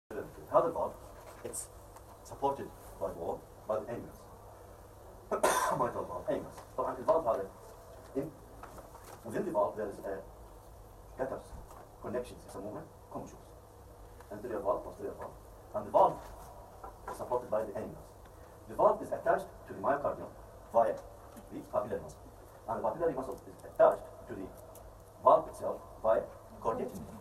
هذا الفالف it's supported by the wall by the angles mitral valve angles. طبعا الفالف هذا within the valve there is a gutters connections يسموها commutures anterior valve posterior valve and the valve is supported by the angles. The valve is attached to the myocardium via the papillary muscle and the papillary muscle is attached to the valve itself via chordae tendineae.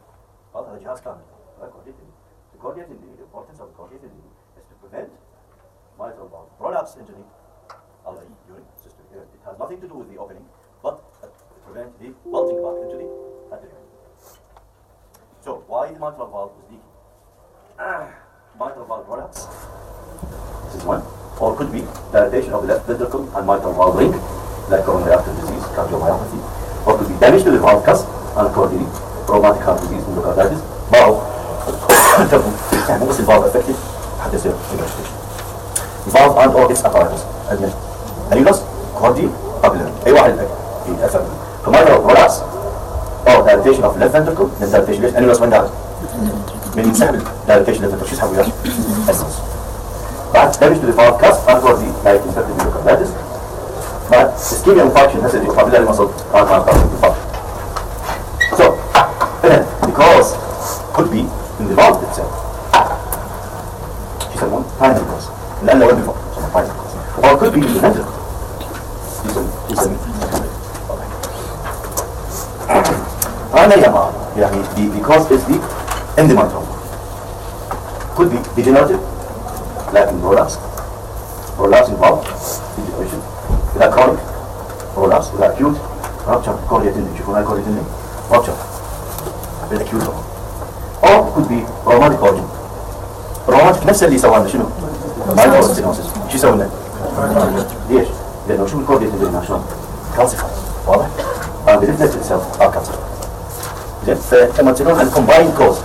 هذا جهاز كامل chordae tendineae. The chordae tendineae, the importance of the chordae tendineae is to prevent mitral valve prolapse into the urine system. It has nothing to do with the opening, but to prevent the bulging back into the artery. So, why the mitral valve is leaking? Mitral valve prolapse. This is one. Or could be dilatation of the left ventricle and mitral valve ring, like coronary artery disease, cardiomyopathy. Or could be damage to the valve cusp and coronary rheumatic heart disease, endocarditis. But يعني مو بس الفالف افكتيف حتى يصير regurgitation. الفالف and or its apparatus admit annulus chordae papillary اي واحد يتاثر فما لو prolapse or dilatation of left ventricle then dilatation ليش annulus وين دارت؟ من يسحب dilatation left ventricle شو يسحب وياه؟ annulus. بعد damage to the valve cusp and chordae like infected endocarditis. بعد ischemia infarction هسه the papillary muscle so because could be in the valve itself. يسمون final cause. لأن وين بفوق يسمون final cause. Or could be in the ventricle. يسمون هذا يعني the cause is the in the mitral. Could be degenerative like in prolapse in valve degeneration. إذا chronic prolapse إذا acute rupture chordae tendineae يشوفون هاي chordae tendineae rupture بالacute or could be rheumatic origin. rheumatic نفس اللي سواه شنو؟ mitral stenosis. شو يسوي لنا؟ ليش؟ لأنه شو الكوردية تدرينا شلون؟ calcified. واضح؟ the itself are calcified. زين فلما تقولون عن combined cause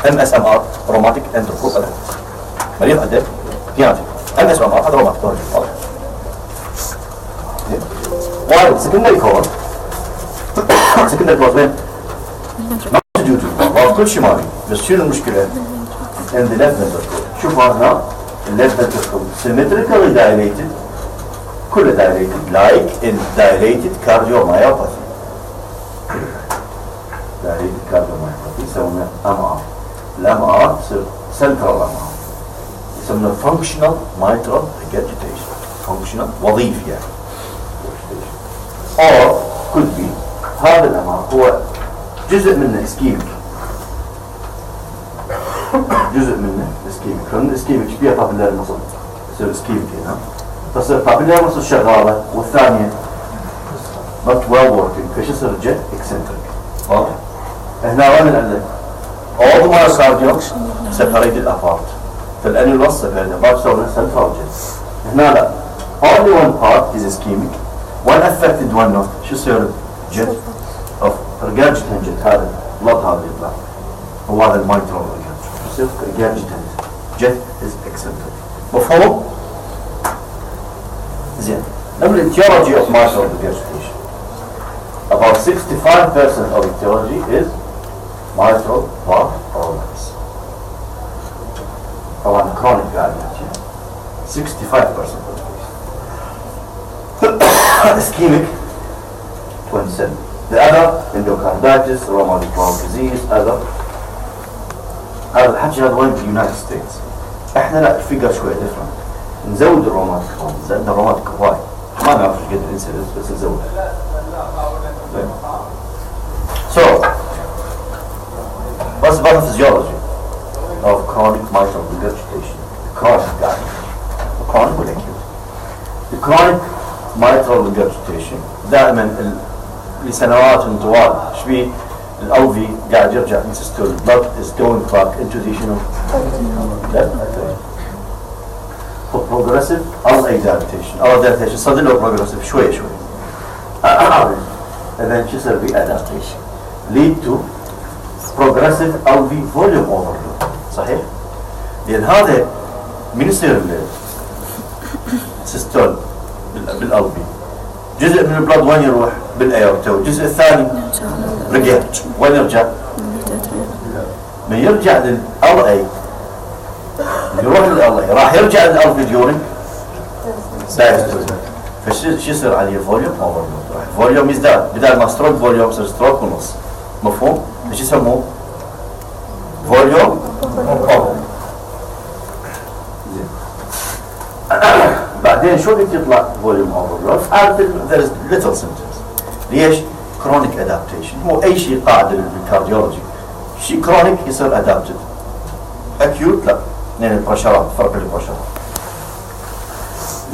MSMR rheumatic enterocolitis. مريض عنده بياناتيك MSMR هذا rheumatic origin. واضح؟ زين while secondary cause وين؟ كل شيء مالي بس شنو المشكلة؟ in the left ventricle شوف هنا left ventricle symmetrically dilated كله dilated like in dilated cardiomyopathy يسمونه MR الMR يصير central MR يسمونه functional mitral regurgitation functional وظيفي يعني or could be هذا الMR هو جزء منه ischemic جزء منه ischemic لأن ischemic فيها papillary muscle يصير ischemic هنا تصير papillary muscle شغالة والثانية not well working فيش يصير jet eccentric واضح؟ هنا وين العلة؟ all the myocardium separated apart في الannulus separated apart so central jet هنا لا only one part is ischemic one affected one not شو يصير jet of regurgitant jet هذا blood هذا يطلع هو هذا الميترال يصير regurgitant jet is eccentric مفهوم؟ زين نعمل etiology of mitral regurgitation. About 65% of etiology is mitral valve prolapse. طبعا chronic قاعد نحكي 65% of the case. Ischemic 27. The other endocarditis, rheumatic valve disease, other هذا الحكي هذا وين في United States. احنا لا الفيجر شوية different. نزود الروماتيك فالف، عندنا روماتيك هواي. ما نعرف ايش قد الانسيدنس بس نزود. So, what's the pathophysiology of chronic mitral regurgitation? Chronic guy. Chronic ولا acute? The chronic mitral regurgitation دائما لسنوات طوال شبيه الأوفي قاعد يرجع من systolic blood is going back into the شنو؟ progressive أو أي dilatation أو dilatation صدق لو progressive شوي and then شو يصير بي adaptation lead to progressive أو في volume overload صحيح؟ لأن هذا من يصير السيستول بالأوفي جزء من البلد وين يروح؟ بالأيورتا والجزء الثاني رجع وين يرجع؟ من يرجع للأر أي يروح للالفي راح يرجع للالفي ديورنج دايستول. فشو يصير عليه فوليوم اوفرلود، راح فوليوم يزداد، بدل ما ستروك فوليوم يصير ستروك ونص. مفهوم؟ ايش يسموه؟ فوليوم اوفر. بعدين شو اللي يطلع فوليوم اوفرلود؟ there is little symptoms. ليش؟ chronic adaptation. مو اي شيء قاعده بالكارديولوجي. شيء كرونيك يصير ادابتد. اكيوت لا، يعني البرشرات، فرق البرشرات.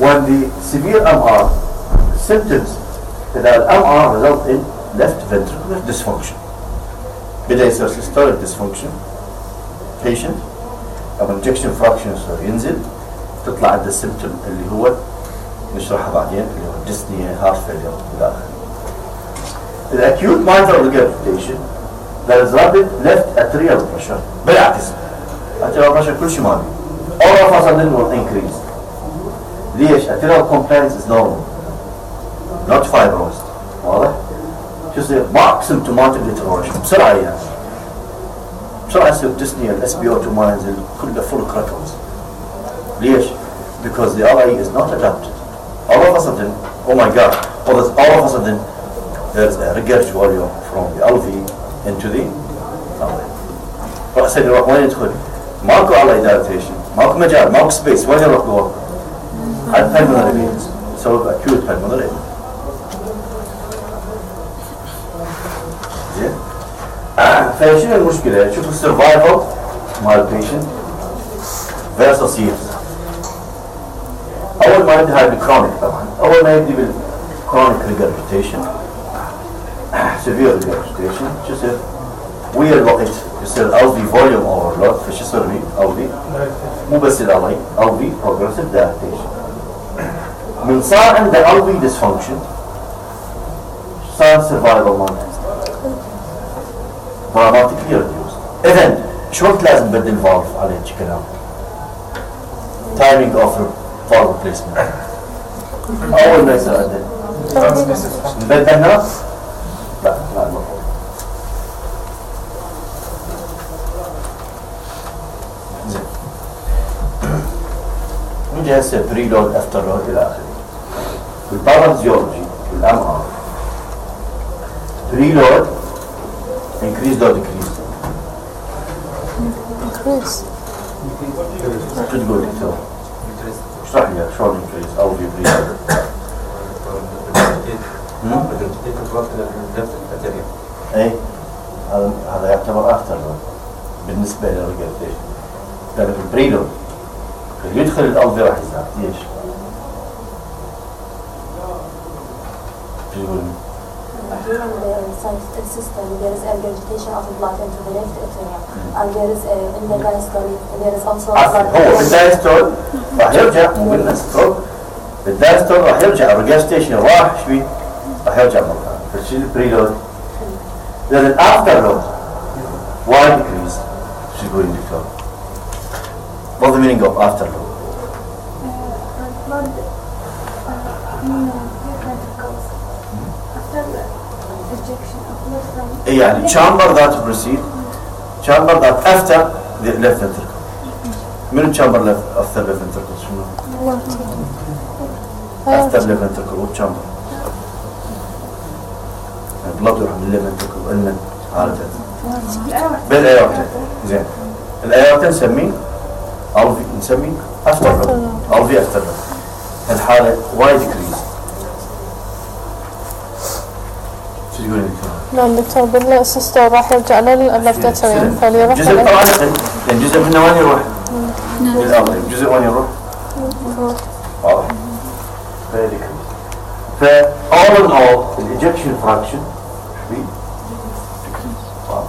When the severe MR symptoms إذا الMR result in left ventricular dysfunction. بدأ يصير systolic dysfunction patient أو ejection fraction يصير ينزل، تطلع عند السيمتوم اللي هو نشرحها بعدين اللي هو dyspnea heart failure إلى آخره. الأكيوت mitral regurgitation there is rapid left atrial pressure. بالعكس atrial pressure كل شيء ما بي. all of a sudden will increase. ليش؟ atrial compliance is normal not fibrosed. واضح؟ شو يصير؟ mark symptomatic deterioration بسرعة يعني. بسرعة يصير dyspnea ال SpO2 ما ينزل كله full crackles. ليش؟ because the RI is not adapted. all of a sudden oh my god all of a sudden there is a regurg volume from the alveoli into the RI. فأصير يروح وين يدخل؟ ماكو RI dilatation، ماكو مجال، ماكو سبيس، وين يروح جوا؟ على pulmonary veins، يسوي acute pulmonary. زين؟ فشنو المشكلة؟ شوفوا السرفايفل مال البيشنت versus years. أول ما يبدأ هاي بالكرونيك طبعا، أول ما يبدأ بالكرونيك regurgitation severe regurgitation شو يصير؟ ويا الوقت يصير LV volume overload. فشو يصير فيه؟ LV مو بس الالي LV progressive dilatation. من صار عنده LV dysfunction صار survival مالته dramatically reduced. إذن شو وقت لازم نبدل الفالف على هيك كلام؟ timing of valve replacement. أول ما يصير عنده نبدل هنا؟ لا المفروض. زين. نجي هسه بريلود افتر لود الى اخره. بالبارافيزيولوجي بالMR بريلود increase or decrease؟ increase. شو تقول دكتور؟ اشرح لي شلون increase او في بريلود؟ اي هذا يعتبر افتر لود بالنسبه للريجرتيشن. لان في البريلود يدخل الالفي راح يزداد. ليش؟ شو يقول؟ During the system, there is regurgitation of blood into the left atrium, and there is in the diastole, there is also. هو في الدايستول راح يرجع مو قلنا ستروك. في الدايستول راح يرجع الريجرجيتيشن راح شوي راح يرجع مرة ثانية. فشي البريلود. لأن الأفتر لود why decrease؟ شو يقول الدكتور؟ What's the meaning of after load? Blood after ejection of blood from. يعني chamber that proceed, chamber that after the left ventricle. من chamber left after left ventricle شنو؟ after left ventricle what chamber؟ البلد يروح من left ventricle إلنا عارفة. بالأيورتا. زين. الأيورتا نسميه ألفي نسميه أفتر لود. ألفي أفتر لود. الحالة وايد decrease. شو تقولين دكتور؟ لا الدكتور بالسيستول راح يرجع لللفت اتريوم فليروح. جزء طبعا يعني جزء منه وين يروح؟ للألفي. جزء وين يروح؟ واضح. very decrease. ف all in all الإجكشن fraction شوي decrease. واضح.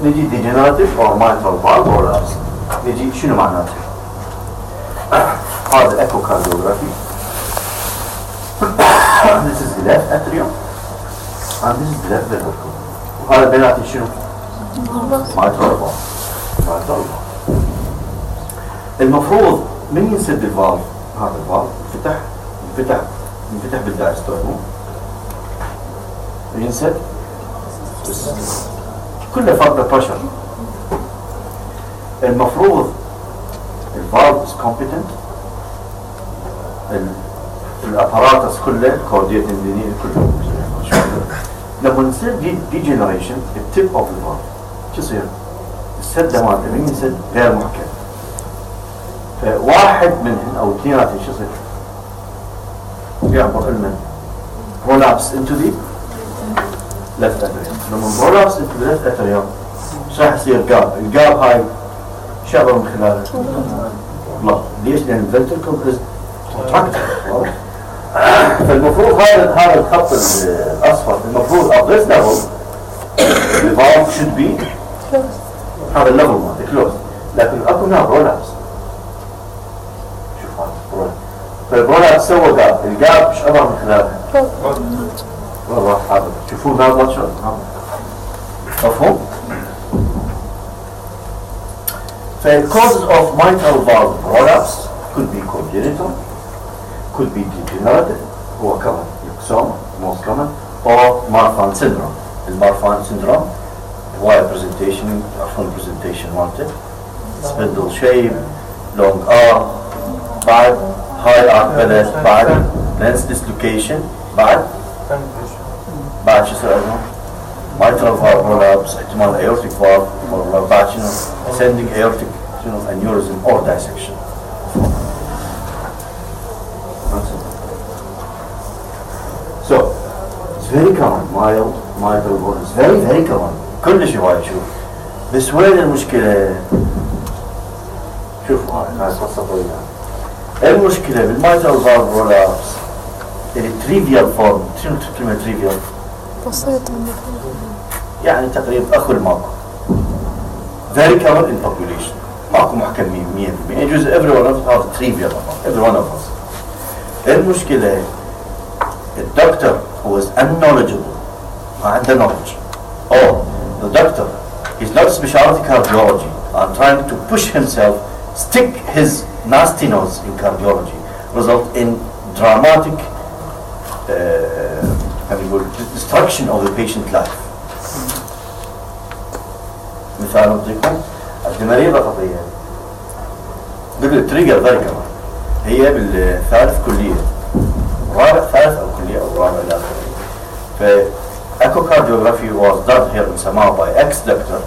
نجي degenerative or mitral valve or absent. نجي شنو معناته؟ هذا echocardiography. This is the left atrium and this is the left ventricle. وهذا بيناتي شنو؟ mitral valve. mitral valve. المفروض من ينسد الفالف؟ هذا الفالف ينفتح بالدايستول مو؟ ينسد كله فرق بريشر. المفروض الفالف is competent، الاباراتس كله كورديت انديني كله. لما نصير ديجنريشن التيب اوف الفالف شو يصير؟ السد مالته من يسد غير محكم، فواحد منهم او اثنيناتهم شو يصير؟ يعبر المن prolapse into the left atrium. لما prolapse into the left atrium شو راح يصير؟ الجاب هاي شعبر من خلاله لا. ليش؟ لان الفنتركل is contracted. فالمفروض هذا الخط الاصفر المفروض at this level the valve should be هذا الليفل مالته closed، لكن اكو هنا prolapse. شوف هذا prolapse، فالبرولابس سوى جاب، الجاب ايش عبر من خلاله؟ والله هذا تشوفون هذا شلون؟ مفهوم؟ causes of mitral valve prolapse could be congenital, could be degenerative, هو كمان يقسم most common, or Marfan syndrome. Marfan syndrome هواية presentation، عفوا presentation مالته spindle shape، long arm، بعد high arc balance، بعد lens dislocation، بعد شو يصير عندهم؟ mitral valve prolapse، احتمال aortic valve prolapse، بعد شنو؟ ascending aortic aneurysm or dissection. So it's very common mild mitral valve is very very common كلش هواي شوف. بس وين المشكلة؟ شوفوا هاي قصة طويلة. المشكلة بالميترال فالف برولابس التريفيال فورم. شنو كلمة تريفيال؟ بسيطة يعني تقريبا أخو الماكو. Very common in population. ماكو محكمين 100%. يجوز everyone of us have trivial every one of us. المشكلة الدكتور who is unknowledgeable ما عنده knowledge. Or the doctor is not specialty cardiology and trying to push himself, stick his nasty nose in cardiology, result in dramatic destruction of the patient life. مثال أعطيكم المريضة خطية قلت التريجر ذلك هي بالثالث كلية رابع ثالث أو كلية أو رابع لا فأكوكارديوغرافي was done here in Samar by ex-doctor.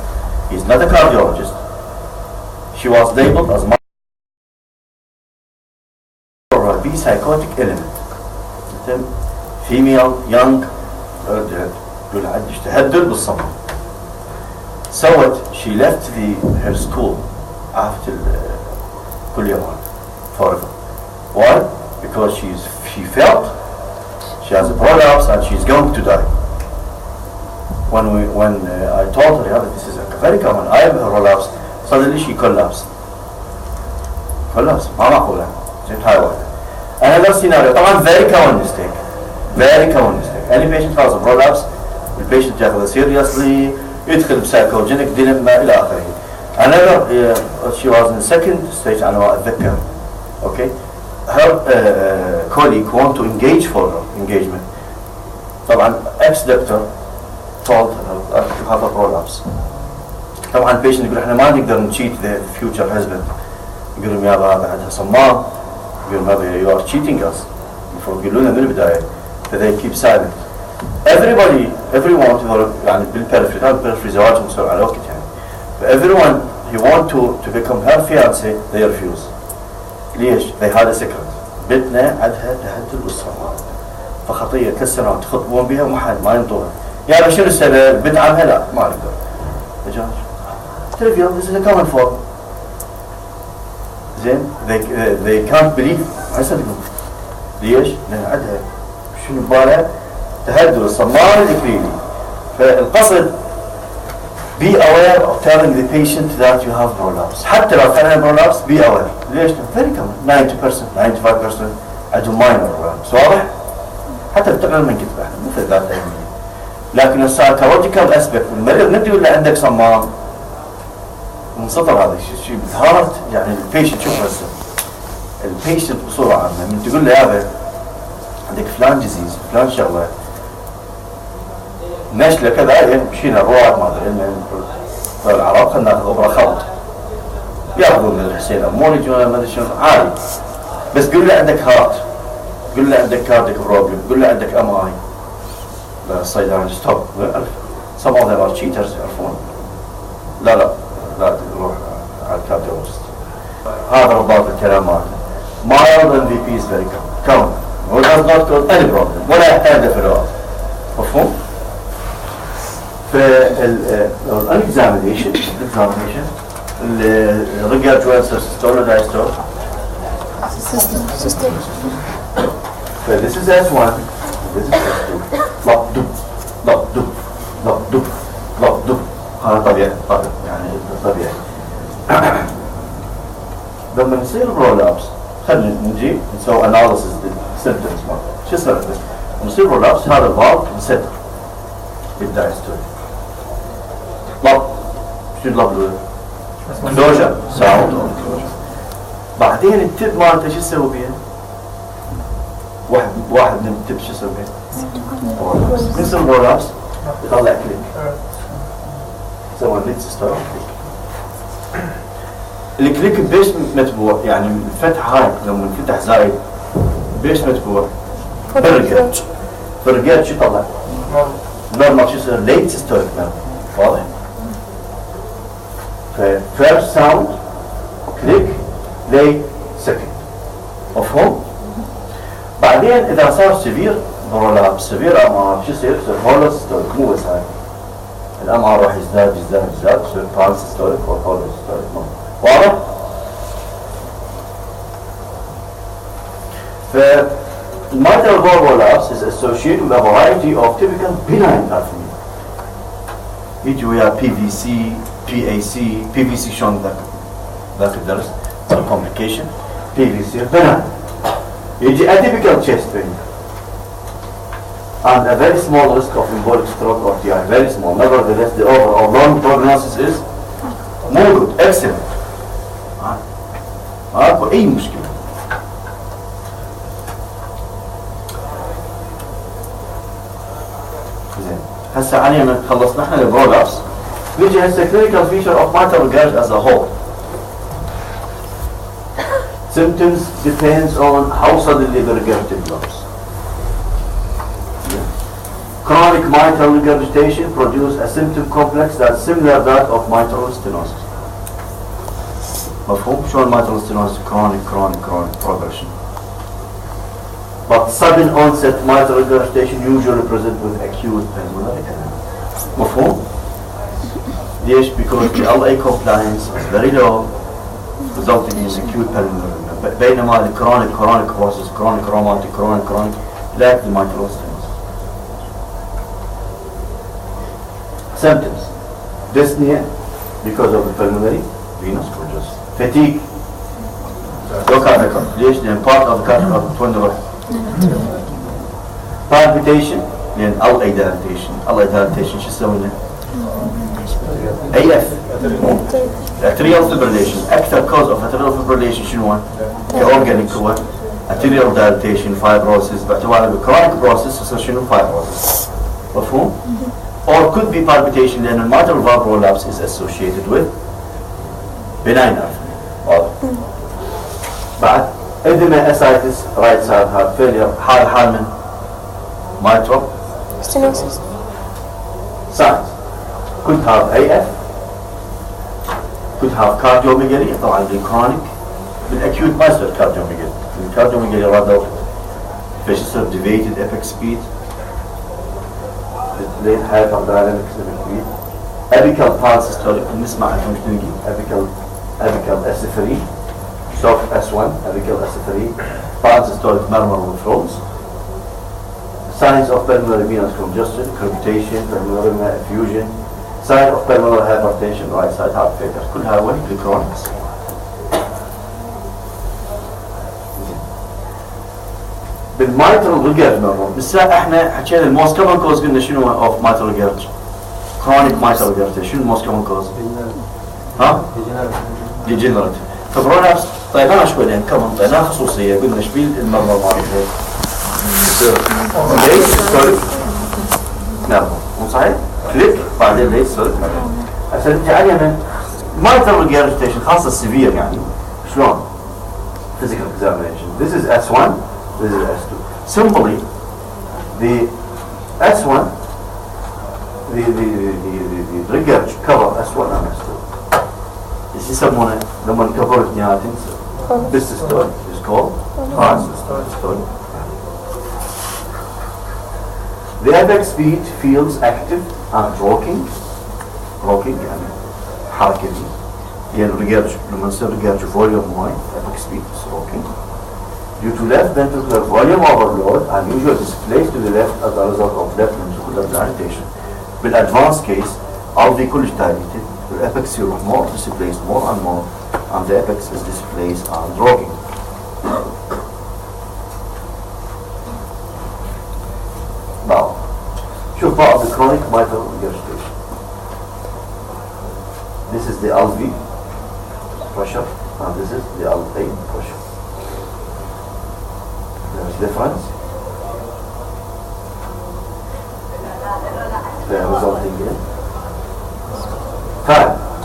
He's not a cardiologist. She was labeled as B psychotic element. Female, young, يقول عندش تهدل بالصمم. سوت she left her school after كلية forever. Why? Because she felt she has a prolapse and she's going to die. When I told her this is very common, I have a prolapse, suddenly she collapsed. ما معقولة. زين هاي واحدة. Another scenario طبعا very common mistake. Very common mistake. Any patient has a prolapse, the patient ياخذه seriously, يدخل بسايكوجينيك ديلما إلى آخره. Another she was in second stage على ما أتذكر. Okay. Her colleague want to engage for her engagement. طبعا ex-doctor told her to have a prolapse. طبعا patient يقول احنا ما نقدر نشيت the future husband. يقول لهم يابا هذا عندها صمام. يقول لهم you are cheating us. المفروض يقولوا لنا من البداية. they keep silent. everyone يعني بالبريفري هذا البريفري زواجهم صار على وقت يعني. everyone he want to become her fiancé they refuse. ليش؟ they had a secret. بنتنا عندها تهدل والصمام. فخطية 3 سنوات تخطبون بها ما ينطوها. يا شنو السبب؟ بنت عمها لا ما نقدر. رجال trivial this is a common form. زين they can't believe ما يصدقون. ليش؟ لأن عندها شنو ببالها؟ تهدل الصمام الإكليلي. فالقصد be aware of telling the patient that you have prolapse. حتى لو كان prolapse be aware. ليش؟ very common 90% 95% عندهم minor prolapse. واضح؟ حتى بتقرأ من كتب احنا مو في ذات أهمية. لكن السايكولوجيكال اسبكت المريض ندري ولا عندك صمام من سطر هذا الشيء بتهارت يعني البيشنت شوف هسه البيشنت بصورة عامة من تقول له يابا عندك فلان ديزيز فلان شغلة نشلة كذا مشينا الرواد ما ادري العرب خلينا ناخذ ابره خلط ياخذون من الحسين امور يجون ما ادري شنو عادي. بس قل له عندك هارت، قل له عندك كارديك بروبلم، قل له عندك ام اي. لا الصيدلي ستوب. some of them are cheaters يعرفون. لا روح على الكارديولوجيست. هذا رباط الكلام مالته. mild MVP is very common. It does not cause any problem ولا يحتاج لفلوات. مفهوم؟ الانكزامينيشن الرجال جوال سيستول ولا دايستول؟ سيستم. This is S1, this is S2. لق دب هذا طبيعي يعني طبيعي. لما نصير رولابس خلينا نجي نسوي اناليسيس للسيمبتومز مالته. شو يصير عندك؟ لما يصير رولابس هذا الفالف ينسد بالدايستول. شو اللب؟ كلوجر ساوند. بعدين التب مالته شو يسوي بيه؟ واحد من التب شو يسوي بيه؟ مثل الرولابس يطلع كليك. يسوي ليد ستار. الكليك بيش متبوع يعني الفتح هاي لما الفتح زايد بيش متبوع؟ فرقات شو يطلع؟ نورمال شو يصير؟ ليد ستار واضح؟ فيرست ساوند كليك لي سكند. مفهوم؟ بعدين اذا صار سيفير رولاب سيفير امار شو يصير؟ يصير هولوس ستوريك مو بس هاي الامار راح يزداد يصير بانس ستوريك او هولوس ستوريك. واضح؟ فالميترال valve prolapse is associated with a variety of typical benign arrhythmia. يجي ويا PVC PVC شلون ذاك الدرس صار complication PVC benign. يجي atypical chest pain and a very small risk of embolic stroke or TI, very small. Nevertheless, the overall long prognosis is more good, excellent. ماكو أي مشكلة. زين. هسه علينا خلصنا احنا البرولابس. نيجي هسه clinical feature of mitral regurg as a whole. Symptoms depends on how suddenly the regurgitation develops. Chronic mitral regurgitation produces a symptom complex that's similar to that of mitral stenosis. مفهوم؟ شلون mitral stenosis chronic progression. But sudden onset mitral regurgitation usually present with acute pulmonary edema. مفهوم؟ ليش؟ Because the LA compliance is very low, resulting in acute pulmonary edema. بينما the chronic process, chronic rheumatic, chronic lack the mitral stenosis. Symptoms: dyspnea because of the pulmonary venous congestion. Fatigue. ليش؟ لأن part of the cardiac twin rock. Palpitation لأن LA dilatation شو يسوي لنا؟ AF atrial fibrillation. أكثر cause of atrial fibrillation شنو هو؟ كأورجانيك هو atrial dilatation fibrosis. باعتباره chronic process يصير شنو؟ fibrosis. مفهوم؟ Or could be palpitation لأن mitral valve prolapse is associated with benign arrhythmia. واضح؟ بعد edema ascites right side heart failure حال من mitral stenosis. signs could have AF, could have cardiomegaly. طبعا بالchronic بالacute ما يصير cardiomegaly. الcardiomegaly rather فيش يصير deviated epic speed لين hyperdynamic speed. apical pulse systolic نسمع عنهم شنو نجي apical S3 soft S1 apical S3 pulse systolic murmur withdrawals. Signs of pulmonary venous congestion, crepitation, pulmonary effusion, sign of pulmonary hypertension, right side heart failure. كلها وين بالchronics. بالmitral regurg murmur بالساعة احنا حكينا الموست كومن كوز قلنا شنو of mitral regurg؟ chronic mitral regurgitation. شنو الموست كومن كوز؟ ها؟ degenerative. فبرولابس طيبنا شوي لان كمان طيبنا خصوصية قلنا شبيل المرمر مالته ليس ستوريك نعم مو صحيح؟ كليك بعدين ليس ستوريك. هسه نجي على اليمين mitral regurgitation خاصة severe يعني شلون physical examination. This is S1, this is S2. Simply the S1 the regurg cover S1 and S2. ايش يسمونه لما نكفر اثنيناتهم؟ This systole is called systole. The apex beat feels active and rocking يعني حركة دي يعني regurg لما نصير regurg volume wide apex beat is rocking due to left ventricular volume overload and usually displaced to the left as a result of left ventricular dilatation. بالadvanced case alveoli كلش dilated the apex يروح more displaced more and more and the apex is displaced and rocking. Now شوف بعض the chronic mitral regurgitation. This is the alveoli pressure and this is the alveoli pressure. There's difference. The resulting in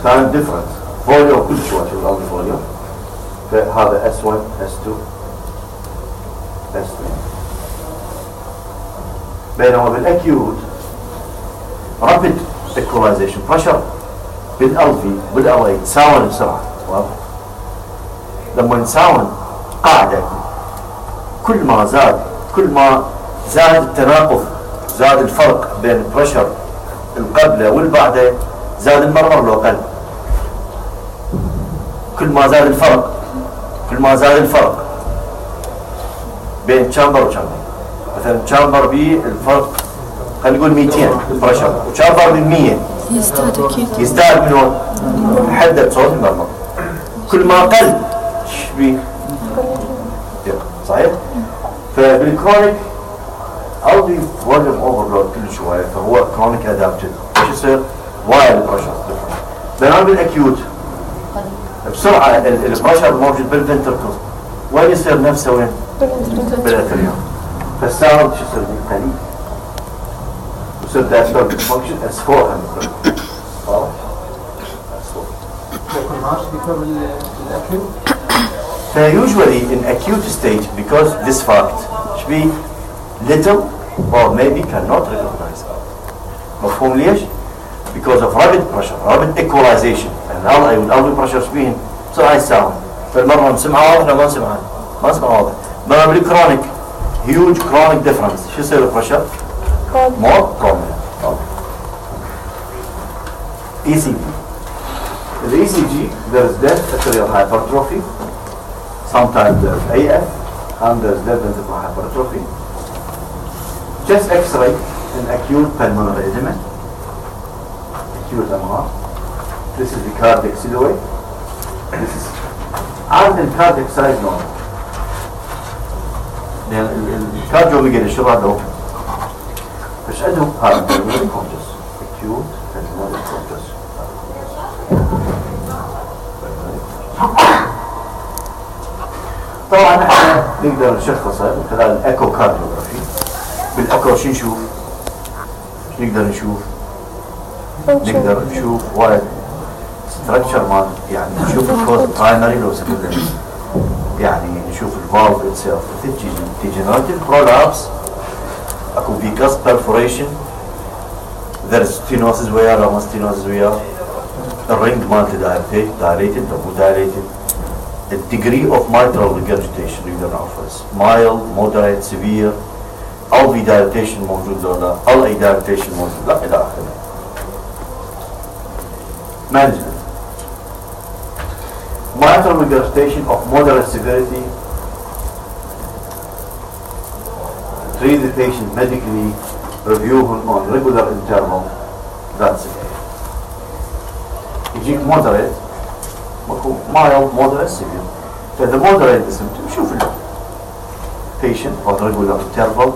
time difference. Volume كل شوي شوف الأول volume. فهذا S1 S2 S3. بينما بالأكيوت rapid equalization pressure بالألفي بالأوي تساون بسرعة. واضح؟ لما نساون قاعدة كل ما زاد التناقض زاد الفرق بين بريشر القبله والبعده زاد المرمر لو قل. كل ما زاد الفرق بين تشامبر وتشامبر. مثلا تشامبر بي الفرق خلينا نقول 200 بريشر وتشامبر ب 100 يزداد من حده صوت المرمر. كل ما قل بي صحيح؟ فبالكرونيك او دي فوليوم اوفرلود كل شويه فهو كرونيك ادابتد. ايش يصير؟ وايد بريشر. بينما بالاكيوت بسرعه البريشر موجود بالفنتركل وين يصير نفسه وين؟ بالاتريوم. فالساوند شو يصير؟ قليل. يصير دايستوليك فانكشن اس 4 واضح؟ usually in acute stage because this fact should be little or maybe cannot recognize. مفهوم ليش؟ Because of rapid pressure, rapid equalization. الألفي والألفي pressure شبيهن بسرعة يساوون. فالمرة نسمعها واضح ما نسمعها واضح. بينما بالكرونيك huge chronic difference. شو يصير البريشر؟ more prominent. ECG. The ECG there is left atrial hypertrophy. Sometimes there's AF and there's left ventricular hypertrophy. Chest X-ray in acute pulmonary edema. Acute MR. This is the cardiac silhouette. This is and the cardiac size normal. لأن الكارديو بيجي للشباب له فش عندهم هذا pulmonary conscious. Acute pulmonary conscious. طبعا احنا نقدر نشخصها من خلال الايكو كارديوغرافي. بالايكو شو نشوف؟ نقدر نشوف وايد ستراكشر مال يعني نشوف الكوز برايمري لو سكندري يعني نشوف الفالف اتسيلف ديجنراتيف برولابس اكو فيكاس بيرفوريشن there is stenosis وياه لو ما stenosis وياه الرينج مالته dilated او مو dilated. The degree of mitral regurgitation نقدر نعرفه mild, moderate, severe. alveoli dilatation موجود ولا لا؟ alveoli dilatation موجود لا إلى آخره. Management. Mitral regurgitation of moderate severity. Treat the patient medically. Review him on regular interval. That's it. يجيك moderate. mild, moderate, severe. فإذا moderate symptom شوف patient on regular interval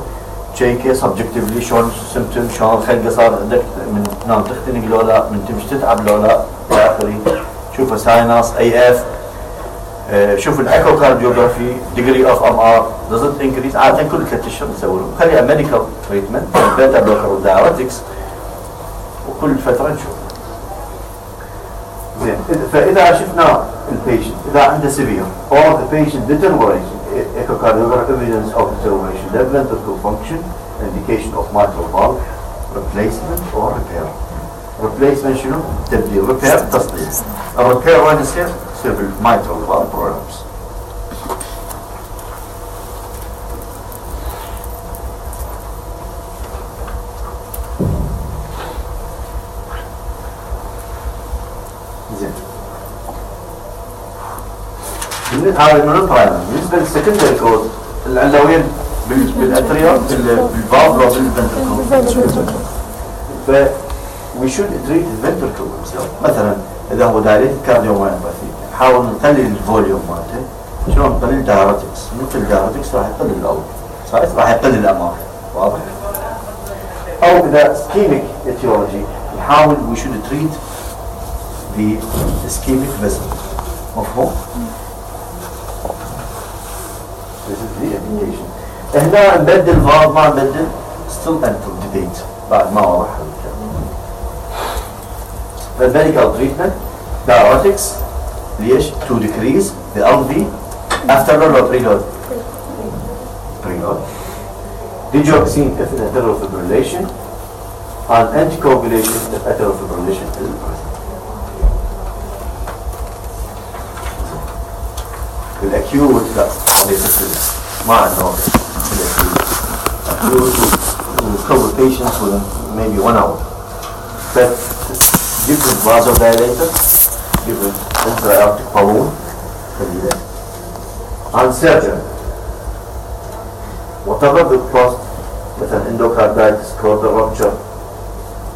تشيكه subjectively شلون symptom شلون الخلقة صار عندك من نام تختنق لو لا من تمشي تتعب لو لا إلى آخره. شوف ساينس AF شوف الايكو كارديوغرافي degree of MR doesn't increase عادة كل 3 اشهر نسوي له خليها medical treatment بيتا بلوكر ودايوريتكس وكل فترة نشوف. زين فإذا شفنا البيشنت إذا عنده severe or the patient deterioration echocardiogram evidence of deterioration the ventricular function indication of mitral valve replacement or repair replacement شنو؟ تبديل repair تصليح الريبير وين يصير؟ يصير بالmitral valve prolapse هذا من البرايمري بالنسبه للسكندري كوز اللي عنده وين بالاتريوم بالفالف بالفنتركل ف we should treat the ventricle himself مثلا اذا هو دايليت كارديومايوباثي نحاول نقلل الفوليوم مالته شلون نقلل دايرتكس مثل الدايرتكس راح يقلل الاول صحيح راح يقلل الامار واضح او اذا سكيميك اتيولوجي نحاول we should treat the ischemic vessel مفهوم؟ This is the indication. هنا نبدل فالف ما نبدل still until debate بعد ما وضح the medical treatment diuretics ليش to decrease the LV after load or preload digoxin if atrial fibrillation and anticoagulation if atrial fibrillation is present. الأكيوت لا ما عنده الأكيوت will cover patients within maybe 1 hour but different vasodilator different intra-aortic balloon and surgery whatever the cost مثلا endocarditis caudal rupture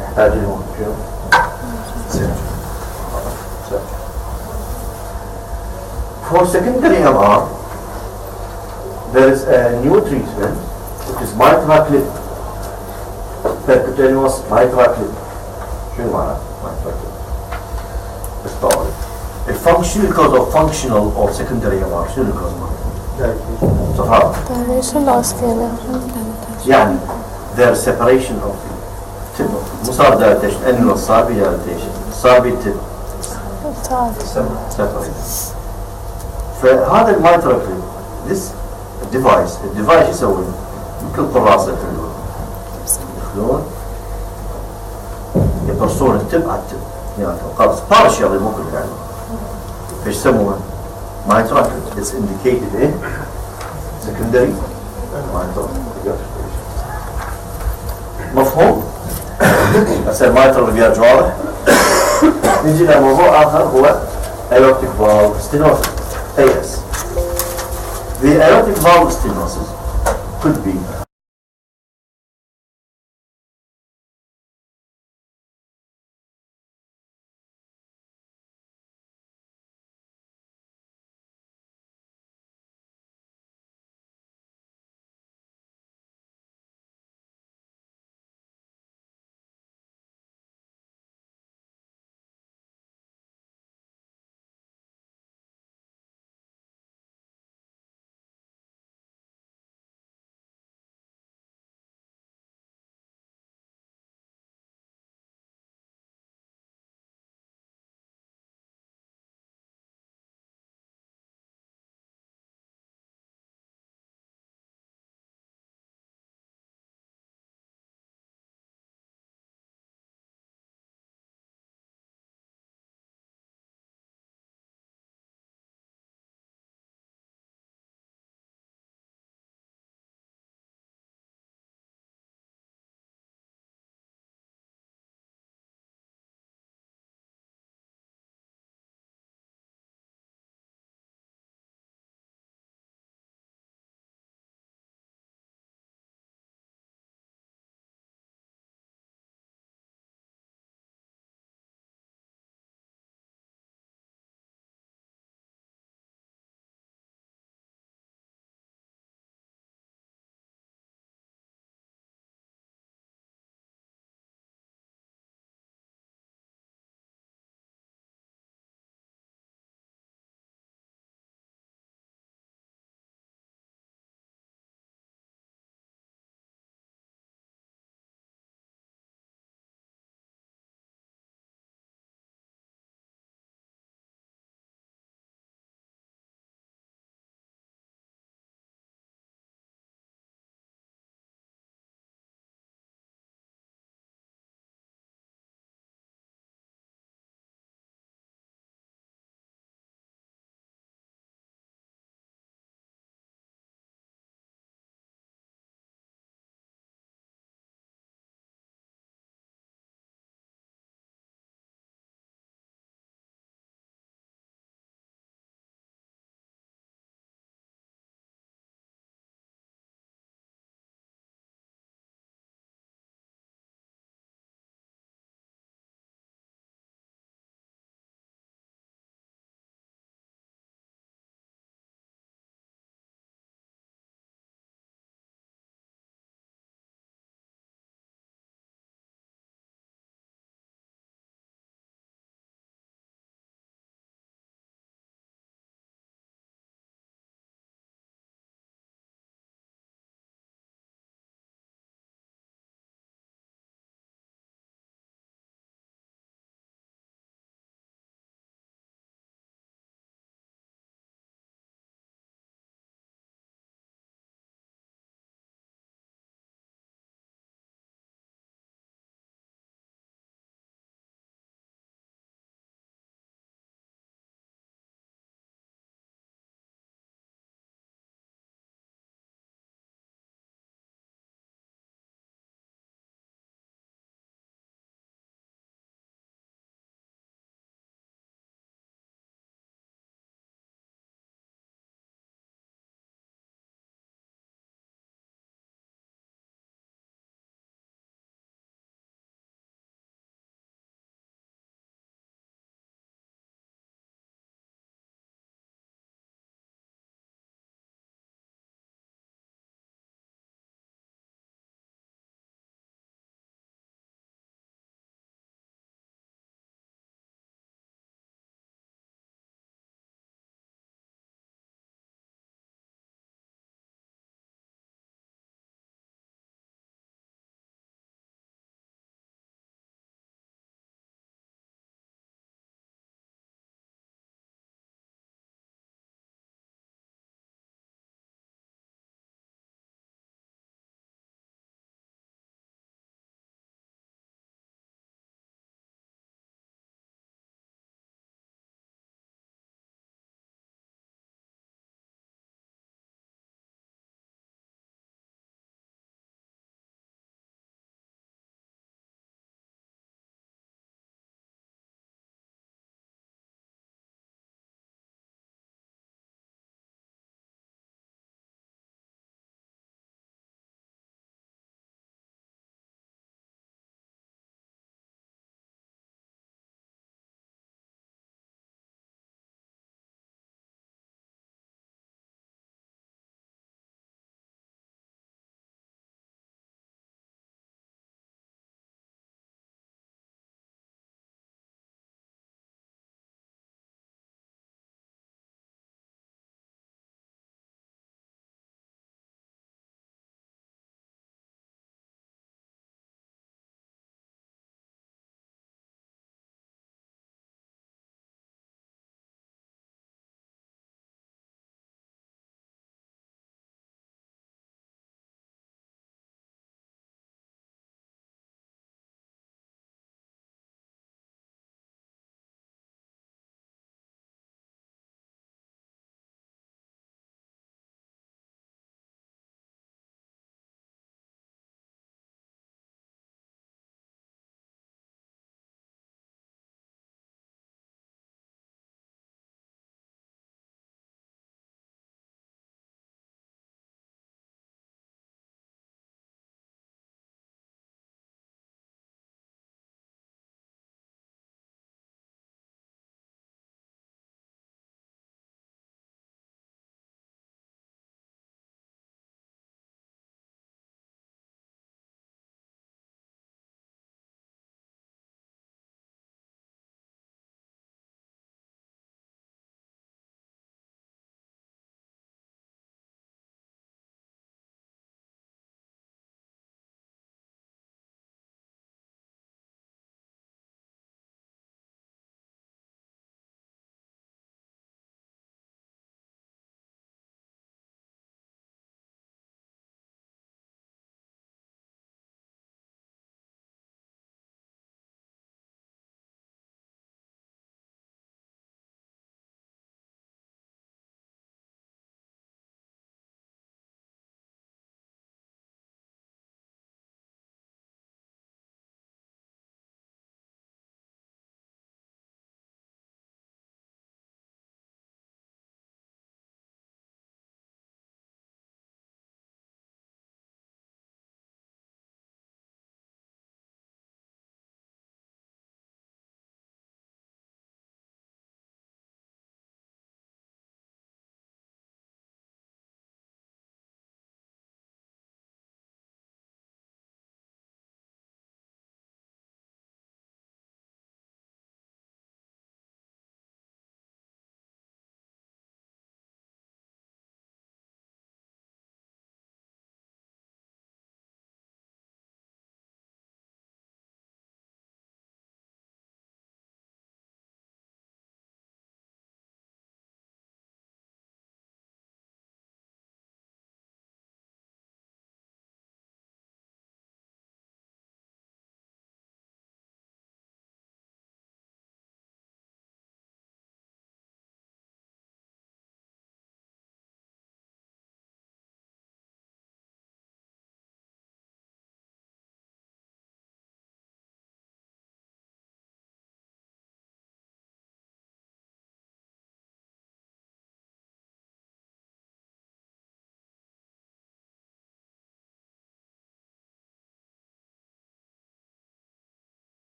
يحتاج لهم شنو؟ For secondary MR, there is a new treatment, which is mitral clip, percutaneous mitral clip. شنو معناه mitral clip؟ بالطبع. الفانكشن cause of functional or secondary MR شنو الكوز مالته؟ صفار. يعني their separation of the tip مو صار dilatation annular صار dilatation صار بالتip separate. فهذا المايترال كليب this device الديفايس يسوي مثل قراصة يخلون يبرصون التب على التب يعني قرص بارشيالي مو كله يعني فايش يسمونه مايترال كليب it's indicated in secondary mitral مفهوم؟ هسه المايترال ريجارد واضح نجي لموضوع آخر هو aortic valve stenosis AS. The aortic valve stenosis could be